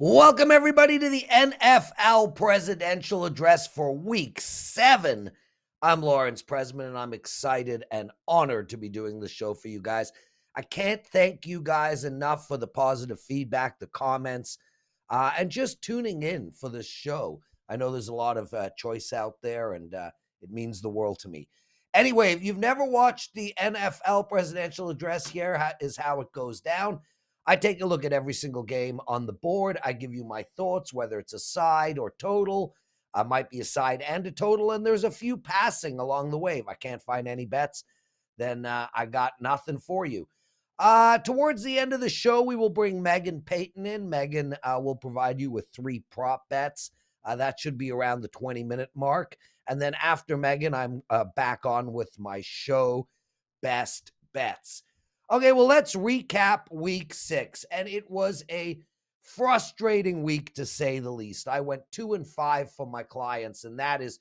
Welcome, everybody, to the NFL Presidential Address for Week 7. I'm Lawrence Presman, and I'm excited and honored to be doing the show for you guys. I can't thank you guys enough for the positive feedback, the comments, and just tuning in for the show. I know there's a lot of choice out there, and it means the world to me. Anyway, if you've never watched the NFL Presidential Address, here is how it goes down. I take a look at every single game on the board. I give you my thoughts, whether it's a side or total. Might be a side and a total, and there's a few passing along the way. If I can't find any bets, then I got nothing for you. Towards the end of the show, we will bring Meghan Payton in. Meghan will provide you with 3 prop bets. That should be around the 20-minute mark. And then after Meghan, I'm back on with my show Best Bets. Okay, well, let's recap Week 6, and it was a frustrating week, to say the least. I went 2-5 for my clients, and that is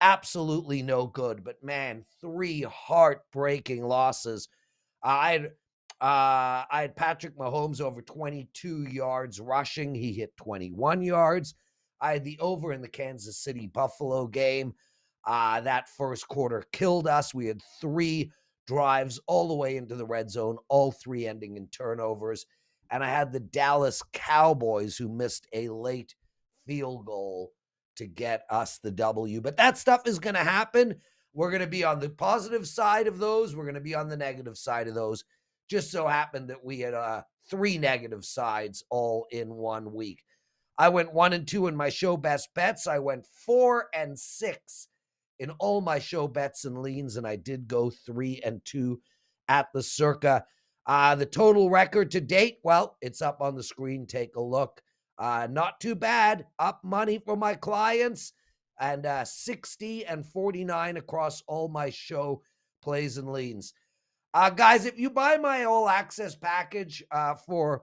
absolutely no good. But, man, 3 heartbreaking losses. I had Patrick Mahomes over 22 yards rushing. He hit 21 yards. I had the over in the Kansas City-Buffalo game. That first quarter killed us. We had 3 drives all the way into the red zone, all 3 ending in turnovers. And I had the Dallas Cowboys, who missed a late field goal to get us the W. But that stuff is going to happen. We're going to be on the positive side of those. We're going to be on the negative side of those. Just so happened that we had 3 negative sides all in 1 week. I went 1-2 in my show best bets. I went 4-6 in all my show bets and leans, and I did go 3-2 at the Circa. The total record to date, well, it's up on the screen. Take a look. Not too bad. Up money for my clients, and 60 and 49 across all my show plays and leans. Guys, if you buy my all-access package for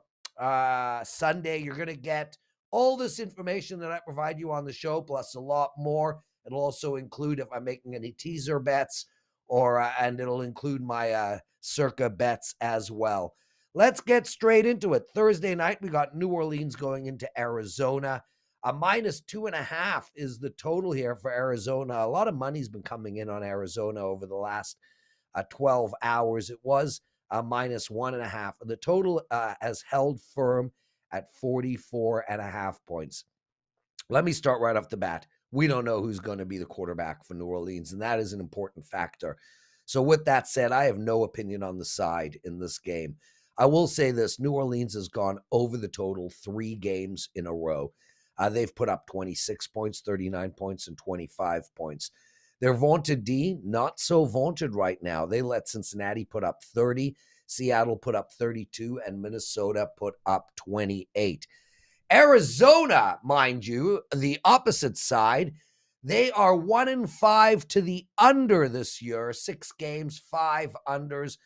Sunday, you're going to get all this information that I provide you on the show, plus a lot more. It'll also include if I'm making any teaser bets, and it'll include my Circa bets as well. Let's get straight into it. Thursday night, we got New Orleans going into Arizona. -2.5 is the total here for Arizona. A lot of money's been coming in on Arizona over the last 12 hours. It was -1.5. And the total has held firm at 44.5 points. Let me start right off the bat. We don't know who's going to be the quarterback for New Orleans, and that is an important factor. So with that said, I have no opinion on the side in this game. I will say this: New Orleans has gone over the total 3 games in a row. They've put up 26 points, 39 points, and 25 points. Their vaunted D, not so vaunted right now. They let Cincinnati put up 30, Seattle put up 32, and Minnesota put up 28. Arizona, mind you, the opposite side, they are 1-5 to the under this year. 6 games, 5 unders.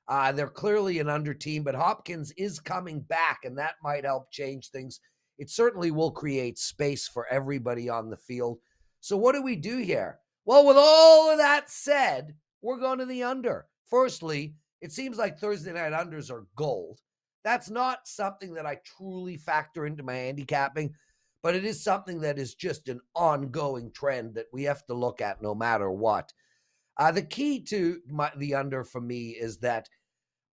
They're clearly an under team, but Hopkins is coming back, and that might help change things. It certainly will create space for everybody on the field. So what do we do here? Well, with all of that said, we're going to the under. Firstly, it seems like Thursday night unders are gold. That's not something that I truly factor into my handicapping, but it is something that is just an ongoing trend that we have to look at no matter what. The key to the under for me is that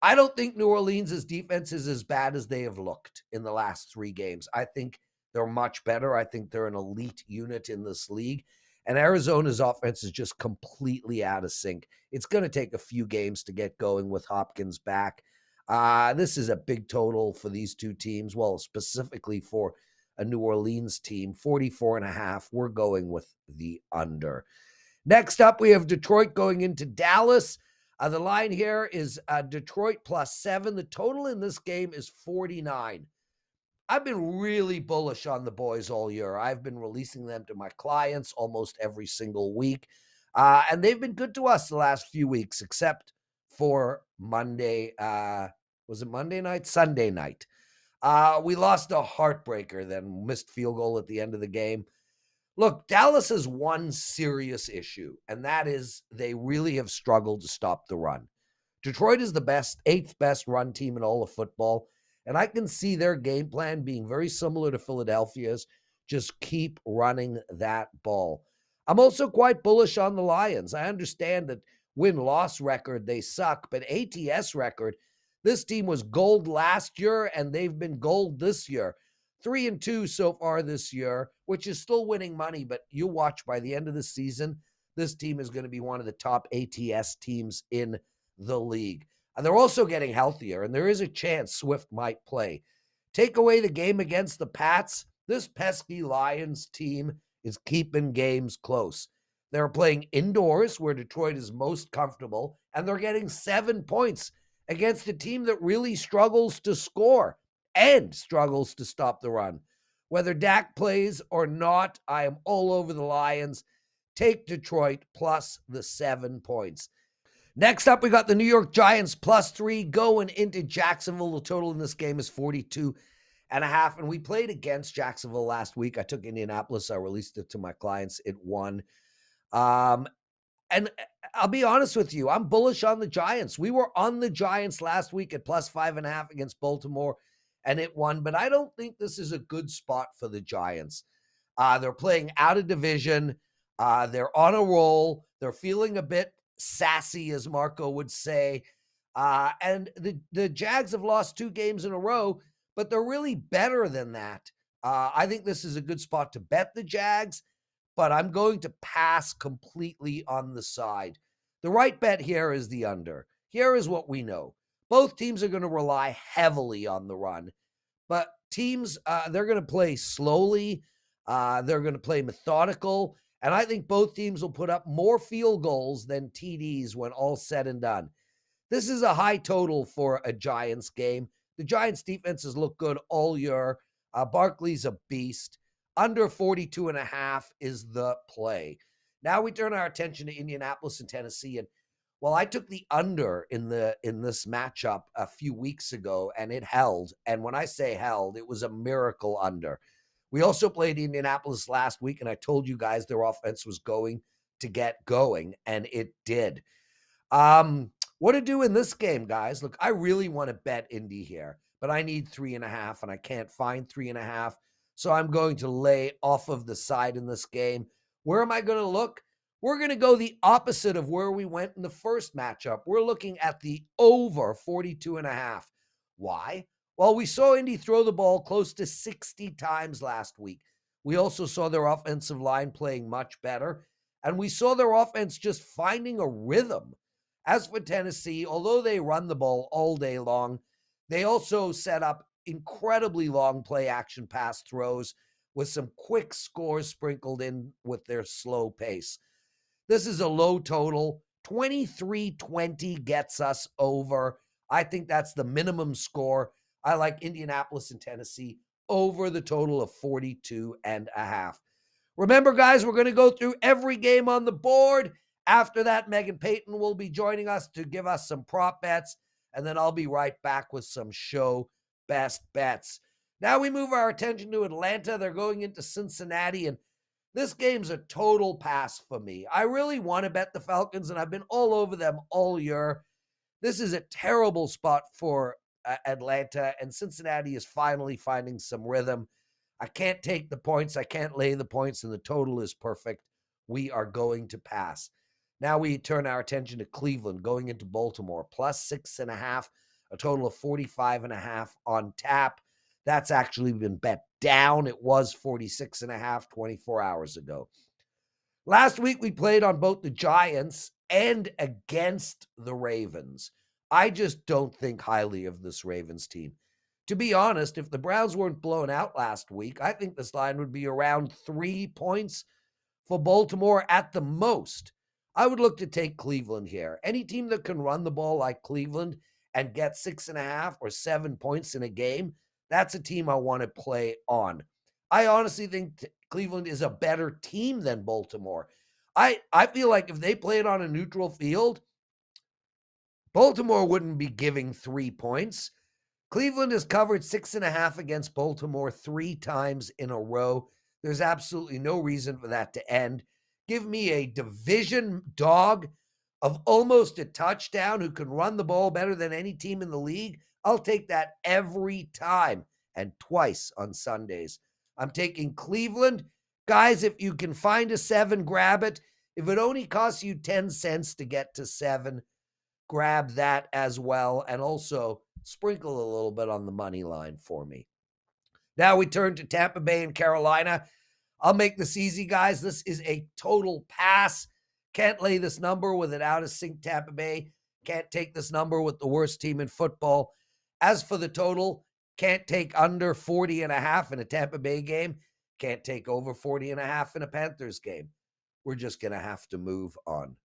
I don't think New Orleans' defense is as bad as they have looked in the last 3 games. I think they're much better. I think they're an elite unit in this league. And Arizona's offense is just completely out of sync. It's going to take a few games to get going with Hopkins back. This is a big total for these 2 teams. Well, specifically for a New Orleans team, 44.5. We're going with the under. Next up, we have Detroit going into Dallas. The line here is Detroit +7. The total in this game is 49. I've been really bullish on the boys all year. I've been releasing them to my clients almost every single week. And they've been good to us the last few weeks, except for Monday. Was it Monday night? Sunday night. We lost a heartbreaker, then missed field goal at the end of the game. Look, Dallas has one serious issue, and that is they really have struggled to stop the run. Detroit is the 8th best run team in all of football, And I can see their game plan being very similar to Philadelphia's. Just keep running that ball. I'm also quite bullish on the Lions. I understand that win-loss record, they suck, but ATS record, this team was gold last year, and they've been gold this year. 3-2 so far this year, which is still winning money, but you watch by the end of the season, this team is going to be one of the top ATS teams in the league. And they're also getting healthier, and there is a chance Swift might play. Take away the game against the Pats, this pesky Lions team is keeping games close. They're playing indoors where Detroit is most comfortable, and they're getting 7 points against a team that really struggles to score and struggles to stop the run. Whether Dak plays or not, I am all over the Lions. Take Detroit plus the 7 points. Next up, we got the New York Giants +3 going into Jacksonville. The total in this game is 42.5. And we played against Jacksonville last week. I took Indianapolis. I released it to my clients. It won. And I'll be honest with you, I'm bullish on the Giants. We were on the Giants last week at +5.5 against Baltimore, and it won. But I don't think this is a good spot for the Giants. They're playing out of division. They're on a roll. They're feeling a bit sassy, as Marco would say. And the Jags have lost 2 games in a row, but they're really better than that. I think this is a good spot to bet the Jags, but I'm going to pass completely on the side. The right bet here is the under. Here is what we know. Both teams are going to rely heavily on the run, but teams, they're going to play slowly. They're going to play methodical. And I think both teams will put up more field goals than TDs when all's said and done. This is a high total for a Giants game. The Giants defense has looked good all year. Barkley's a beast. Under 42.5 is the play. Now we turn our attention to Indianapolis and Tennessee. And well, I took the under in this matchup a few weeks ago, and it held. And when I say held, it was a miracle under. We also played Indianapolis last week, and I told you guys their offense was going to get going, and it did. What to do in this game, guys? Look, I really want to bet Indy here, but I need 3.5, and I can't find 3.5. So I'm going to lay off of the side in this game. Where am I going to look? We're going to go the opposite of where we went in the first matchup. We're looking at the over 42.5. Why? Well, we saw Indy throw the ball close to 60 times last week. We also saw their offensive line playing much better, and we saw their offense just finding a rhythm. As for Tennessee, although they run the ball all day long, they also set up incredibly long play action pass throws with some quick scores sprinkled in with their slow pace. This is a low total. 23-20 gets us over. I think that's the minimum score. I like Indianapolis and Tennessee over the total of 42.5. Remember, guys, we're going to go through every game on the board. After that, Meghan Payton will be joining us to give us some prop bets, and then I'll be right back with some show best bets. Now we move our attention to Atlanta. They're going into Cincinnati, and this game's a total pass for me. I really want to bet the Falcons, and I've been all over them all year. This is a terrible spot for Atlanta, and Cincinnati is finally finding some rhythm. I can't take the points. I can't lay the points, and the total is perfect. We are going to pass. Now we turn our attention to Cleveland going into Baltimore, +6.5, a total of 45.5 on tap. That's actually been bet down. It was 46.5 24 hours ago. Last week we played on both the Giants and against the Ravens. I just don't think highly of this Ravens team. To be honest, if the Browns weren't blown out last week, I think this line would be around 3 points for Baltimore at the most. I would look to take Cleveland here. Any team that can run the ball like Cleveland and get 6.5 or 7 points in a game, that's a team I want to play on. I honestly think Cleveland is a better team than Baltimore. I feel like if they played on a neutral field, Baltimore wouldn't be giving 3 points. Cleveland has covered 6.5 against Baltimore 3 times in a row. There's absolutely no reason for that to end. Give me a division dog of almost a touchdown, who can run the ball better than any team in the league, I'll take that every time, and twice on Sundays. I'm taking Cleveland. Guys, if you can find a 7, grab it. If it only costs you 10 cents to get to 7, grab that as well. And also sprinkle a little bit on the money line for me. Now we turn to Tampa Bay and Carolina. I'll make this easy, guys. This is a total pass. Can't lay this number with an out-of-sync Tampa Bay. Can't take this number with the worst team in football. As for the total, can't take under 40.5 in a Tampa Bay game. Can't take over 40.5 in a Panthers game. We're just going to have to move on.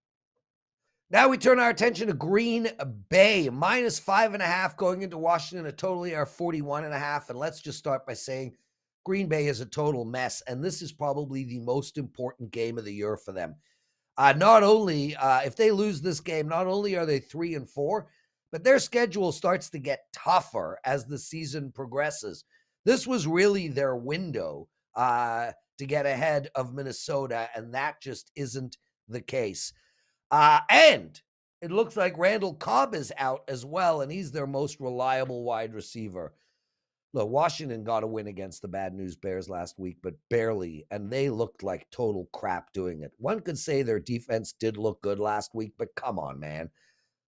Now we turn our attention to Green Bay, minus 5.5 going into Washington, a totally are 41.5. And let's just start by saying Green Bay is a total mess, and this is probably the most important game of the year for them. Not only, if they lose this game, not only are they 3-4, but their schedule starts to get tougher as the season progresses. This was really their window to get ahead of Minnesota, and that just isn't the case. And it looks like Randall Cobb is out as well, and he's their most reliable wide receiver. Look, Washington got a win against the Bad News Bears last week, but barely, and they looked like total crap doing it. One could say their defense did look good last week, but come on, man.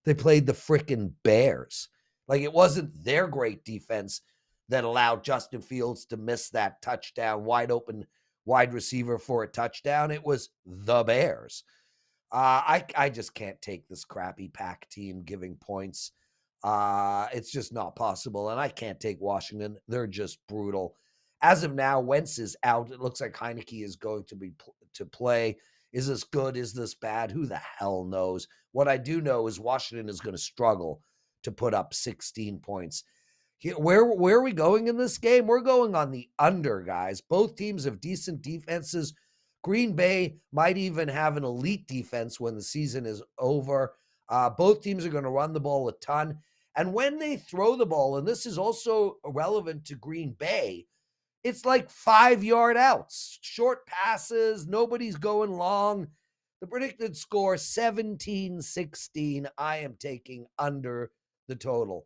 They played the frickin' Bears. Like, it wasn't their great defense that allowed Justin Fields to miss that touchdown, wide open wide receiver for a touchdown. It was the Bears. I just can't take this crappy Pack team giving points. It's just not possible, and I can't take Washington. They're just brutal. As of now, Wentz is out. It looks like Heineke is going to play. Is this good? Is this bad? Who the hell knows? What I do know is Washington is going to struggle to put up 16 points. Where are we going in this game? We're going on the under, guys. Both teams have decent defenses. Green Bay might even have an elite defense when the season is over. Both teams are going to run the ball a ton. And when they throw the ball, and this is also relevant to Green Bay, it's like 5-yard outs, short passes, nobody's going long. The predicted score, 17-16. I am taking under the total.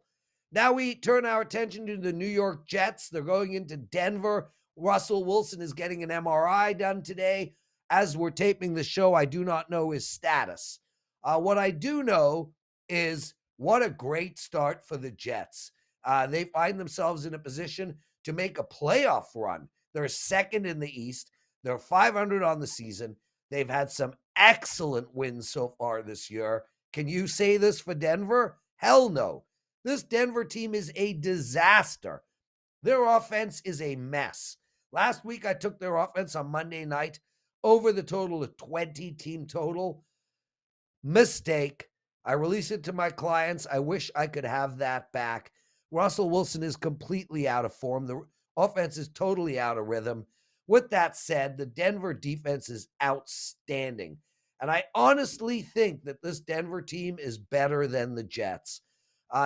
Now we turn our attention to the New York Jets. They're going into Denver. Russell Wilson is getting an MRI done today. As we're taping the show, I do not know his status. What I do know is what a great start for the Jets. They find themselves in a position to make a playoff run. They're second in the East. They're 500 on the season. They've had some excellent wins so far this year. Can you say this for Denver? Hell no. This Denver team is a disaster. Their offense is a mess. Last week, I took their offense on Monday night over the total of 20 team total. Mistake. I release it to my clients. I wish I could have that back. Russell Wilson is completely out of form. The offense is totally out of rhythm. With that said, the Denver defense is outstanding. And I honestly think that this Denver team is better than the Jets.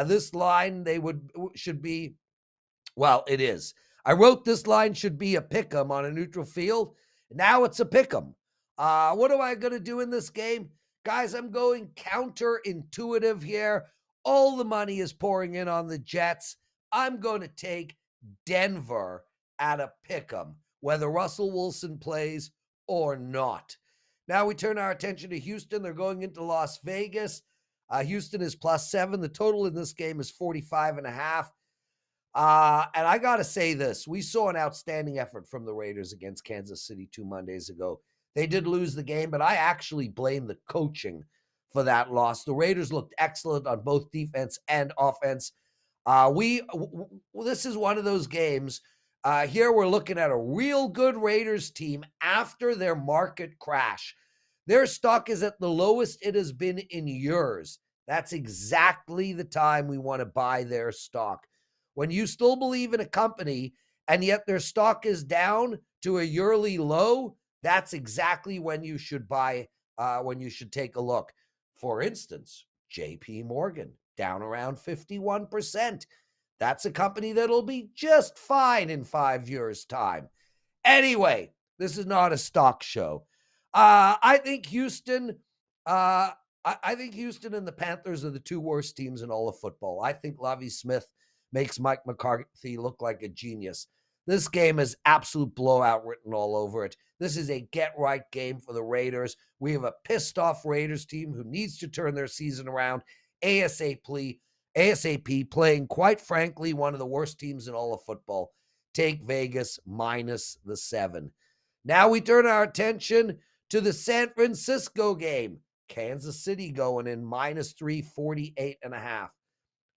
This line, should be, well, it is. I wrote this line should be a pick'em on a neutral field. Now it's a pick'em. What am I going to do in this game? Guys, I'm going counterintuitive here. All the money is pouring in on the Jets. I'm going to take Denver at a pick'em, whether Russell Wilson plays or not. Now we turn our attention to Houston. They're going into Las Vegas. Houston is +7. The total in this game is 45.5. And I got to say this. We saw an outstanding effort from the Raiders against Kansas City 2 Mondays ago. They did lose the game, but I actually blame the coaching for that loss. The Raiders looked excellent on both defense and offense. This is one of those games. Here we're looking at a real good Raiders team after their market crash. Their stock is at the lowest it has been in years. That's exactly the time we want to buy their stock. When you still believe in a company and yet their stock is down to a yearly low, that's exactly when you should buy, when you should take a look. For instance, JP Morgan, down around 51%. That's a company that'll be just fine in 5 years' time. Anyway, this is not a stock show. I think Houston, I think Houston and the Panthers are the two worst teams in all of football. I think Lovie Smith makes Mike McCarthy look like a genius. This game is absolute blowout written all over it. This is a get-right game for the Raiders. We have a pissed-off Raiders team who needs to turn their season around ASAP, playing, quite frankly, one of the worst teams in all of football. Take Vegas minus the 7. Now we turn our attention to the San Francisco game. Kansas City going in minus 348.5.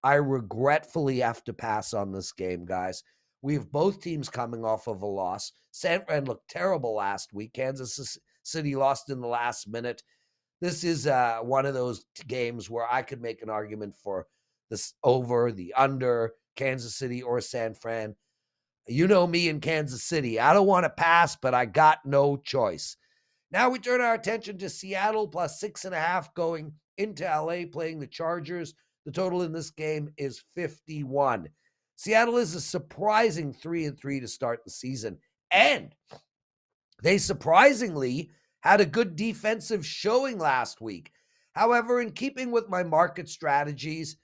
I regretfully have to pass on this game, guys. We have both teams coming off of a loss. San Fran looked terrible last week. Kansas City lost in the last minute. This is one of those games where I could make an argument for this over, the under, Kansas City or San Fran. You know me in Kansas City. I don't want to pass, but I got no choice. Now we turn our attention to Seattle plus 6.5 going into LA playing the Chargers. The total in this game is 51. Seattle is a surprising 3-3 to start the season. And they surprisingly had a good defensive showing last week. However, in keeping with my market strategies,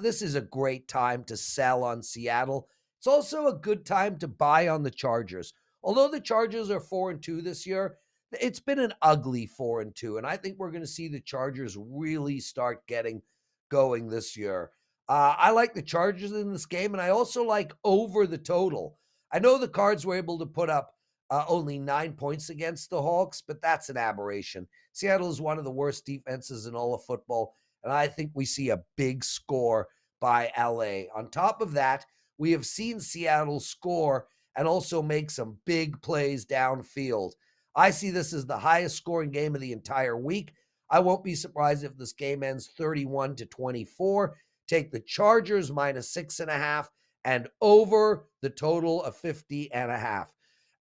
this is a great time to sell on Seattle. It's also a good time to buy on the Chargers. Although the Chargers are 4-2 this year, it's been an ugly 4-2, and I think we're going to see the Chargers really start getting going this year. I like the Chargers in this game, and I also like over the total. I know the Cards were able to put up only 9 points against the Hawks, but that's an aberration. Seattle is one of the worst defenses in all of football, and I think we see a big score by LA. On top of that, we have seen Seattle score and also make some big plays downfield. I see this as the highest scoring game of the entire week. I won't be surprised if this game ends 31-24. Take the Chargers minus 6.5 and over the total of 50.5.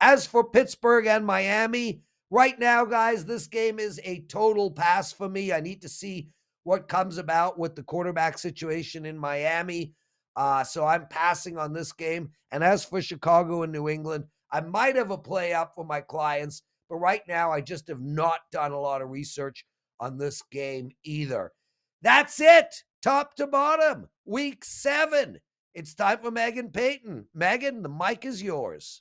As for Pittsburgh and Miami, right now, guys, this game is a total pass for me. I need to see what comes about with the quarterback situation in Miami. So I'm passing on this game. And as for Chicago and New England, I might have a play up for my clients, but right now I just have not done a lot of research on this game either. That's it, top to bottom, week 7. It's time for Meghan Payton. Meghan, the mic is yours.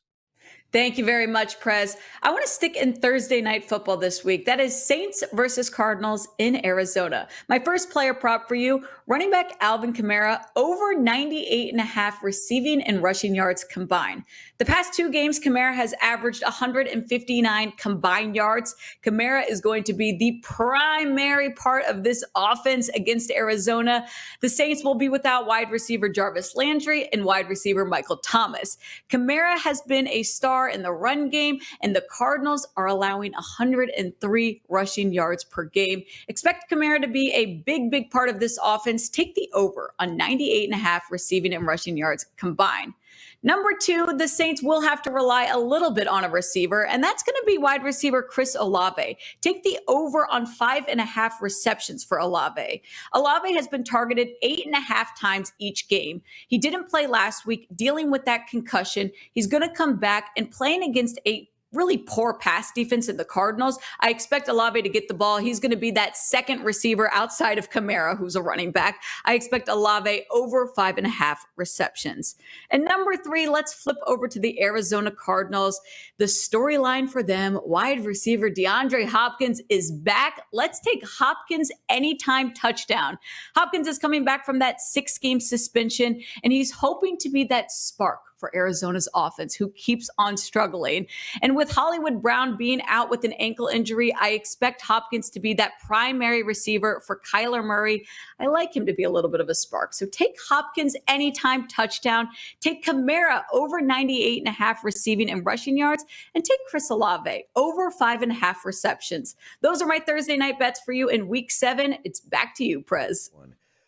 Thank you very much, Prez. I want to stick in Thursday night football this week. That is Saints versus Cardinals in Arizona. My first player prop for you, running back Alvin Kamara, over 98.5 receiving and rushing yards combined. The past 2 games, Kamara has averaged 159 combined yards. Kamara is going to be the primary part of this offense against Arizona. The Saints will be without wide receiver Jarvis Landry and wide receiver Michael Thomas. Kamara has been a star in the run game, and the Cardinals are allowing 103 rushing yards per game. Expect Kamara to be a big part of this offense. Take the over on 98.5 receiving and rushing yards combined. Number 2, the Saints will have to rely a little bit on a receiver, and that's going to be wide receiver Chris Olave. Take the over on 5.5 receptions for Olave. Olave has been targeted 8.5 times each game. He didn't play last week, dealing with that concussion. He's going to come back and playing against a really poor pass defense in the Cardinals. I expect Olave to get the ball. He's going to be that second receiver outside of Kamara, who's a running back. I expect Olave over 5.5 receptions. And number 3, let's flip over to the Arizona Cardinals. The storyline for them, wide receiver DeAndre Hopkins is back. Let's take Hopkins anytime touchdown. Hopkins is coming back from that 6-game suspension, and he's hoping to be that spark for Arizona's offense, who keeps on struggling. And with Hollywood Brown being out with an ankle injury, I expect Hopkins to be that primary receiver for Kyler Murray. I like him to be a little bit of a spark. So take Hopkins anytime touchdown. Take Kamara over 98.5 receiving and rushing yards. And take Chris Olave over 5.5 receptions. Those are my Thursday night bets for you in week 7. It's back to you, Prez.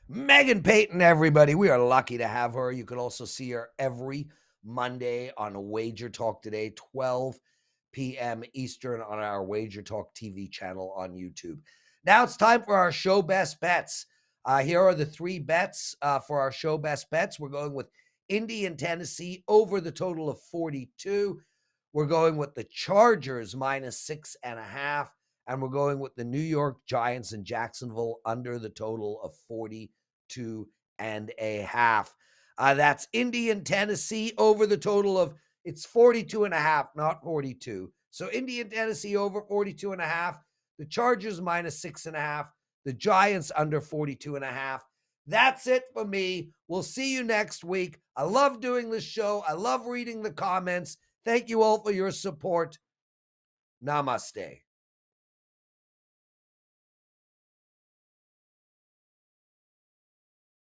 Meghan Payton, everybody. We are lucky to have her. You can also see her every Monday on WagerTalk today, 12 p.m. Eastern on our WagerTalk TV channel on YouTube. Now it's time for our show best bets. Here are the 3 bets for our show best bets. We're going with Indy and Tennessee over the total of 42. We're going with the Chargers minus 6.5 And we're going with the New York Giants and Jacksonville under the total of 42 and a half. That's Indy and Tennessee over the total of, it's 42 and a half, not 42. So Indy and Tennessee over 42 and a half. The Chargers minus 6.5. The Giants under 42 and a half. That's it for me. We'll see you next week. I love doing this show. I love reading the comments. Thank you all for your support. Namaste.